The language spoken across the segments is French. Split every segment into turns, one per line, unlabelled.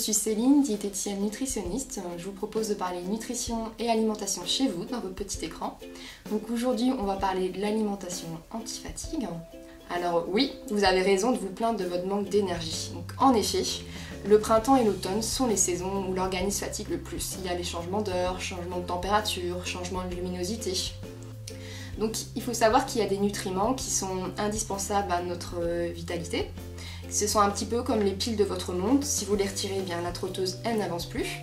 suis Céline, diététicienne nutritionniste. Je vous propose de parler nutrition et alimentation chez vous, dans votre petit écran. Donc aujourd'hui, on va parler de l'alimentation anti-fatigue. Alors oui, vous avez raison de vous plaindre de votre manque d'énergie. Donc en effet, le printemps et l'automne sont les saisons où l'organisme fatigue le plus. Il y a les changements d'heure, changements de température, changements de luminosité. Donc il faut savoir qu'il y a des nutriments qui sont indispensables à notre vitalité. Ce sont un petit peu comme les piles de votre montre. Si vous les retirez, eh bien la trotteuse elle n'avance plus.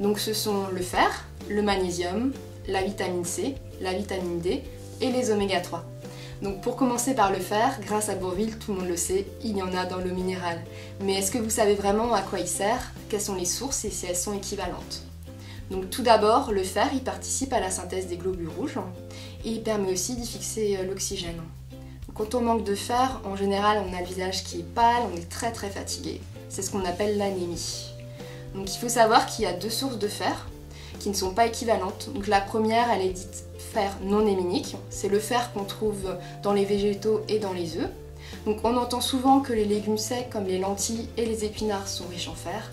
Donc ce sont le fer, le magnésium, la vitamine C, la vitamine D et les oméga 3. Donc pour commencer par le fer, grâce à Bourvil, tout le monde le sait, il y en a dans l'eau minérale. Mais est-ce que vous savez vraiment à quoi il sert? Quelles sont les sources et si elles sont équivalentes? Donc tout d'abord, le fer il participe à la synthèse des globules rouges et il permet aussi d'y fixer l'oxygène. Quand on manque de fer, en général on a le visage qui est pâle, on est très fatigué. C'est ce qu'on appelle l'anémie. Donc il faut savoir qu'il y a deux sources de fer qui ne sont pas équivalentes. Donc la première, elle est dite fer non héminique, c'est le fer qu'on trouve dans les végétaux et dans les œufs. Donc on entend souvent que les légumes secs comme les lentilles et les épinards sont riches en fer.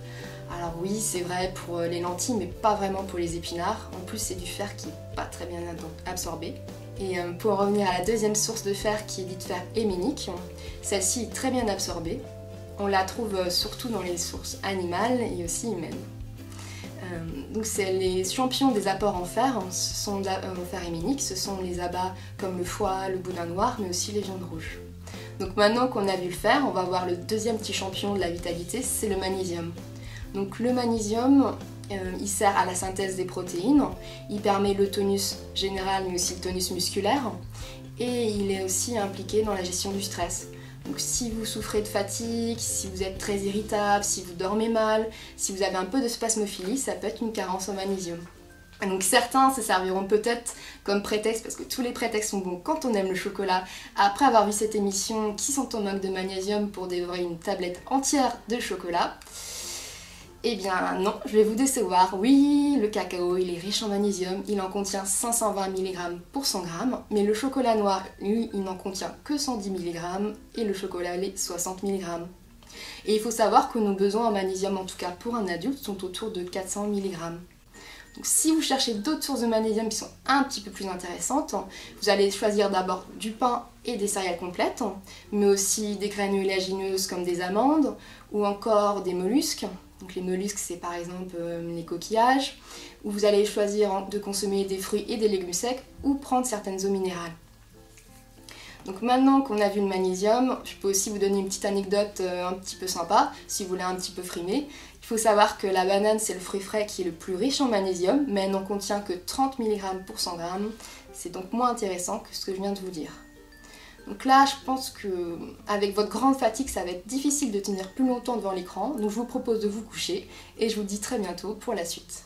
Alors oui, c'est vrai pour les lentilles, mais pas vraiment pour les épinards. En plus, c'est du fer qui n'est pas très bien absorbé. Et pour en revenir à la deuxième source de fer qui est dite fer héminique, celle-ci est très bien absorbée. On la trouve surtout dans les sources animales et aussi humaines. Donc c'est les champions des apports en fer, ce sont en fer héminique, ce sont les abats comme le foie, le boudin noir, mais aussi les viandes rouges. Donc maintenant qu'on a vu le fer, on va voir le deuxième petit champion de la vitalité, c'est le magnésium. Donc le magnésium, il sert à la synthèse des protéines, il permet le tonus général mais aussi le tonus musculaire et il est aussi impliqué dans la gestion du stress. Donc si vous souffrez de fatigue, si vous êtes très irritable, si vous dormez mal, si vous avez un peu de spasmophilie, ça peut être une carence en magnésium. Donc certains se serviront peut-être comme prétexte, parce que tous les prétextes sont bons quand on aime le chocolat, après avoir vu cette émission, qui sont en manque de magnésium pour dévorer une tablette entière de chocolat. Eh bien non, je vais vous décevoir. Oui, le cacao, il est riche en magnésium, il en contient 520 mg pour 100 g, mais le chocolat noir, lui, il n'en contient que 110 mg et le chocolat lait 60 mg. Et il faut savoir que nos besoins en magnésium, en tout cas pour un adulte, sont autour de 400 mg. Donc si vous cherchez d'autres sources de magnésium qui sont un petit peu plus intéressantes, vous allez choisir d'abord du pain et des céréales complètes, mais aussi des graines oléagineuses comme des amandes ou encore des mollusques. Donc les mollusques, c'est par exemple les coquillages, où vous allez choisir de consommer des fruits et des légumes secs ou prendre certaines eaux minérales. Donc maintenant qu'on a vu le magnésium, je peux aussi vous donner une petite anecdote un petit peu sympa, si vous voulez un petit peu frimer. Il faut savoir que la banane, c'est le fruit frais qui est le plus riche en magnésium, mais elle n'en contient que 30 mg pour 100 g. C'est donc moins intéressant que ce que je viens de vous dire. Donc là, je pense que avec votre grande fatigue, ça va être difficile de tenir plus longtemps devant l'écran. Donc je vous propose de vous coucher et je vous dis très bientôt pour la suite.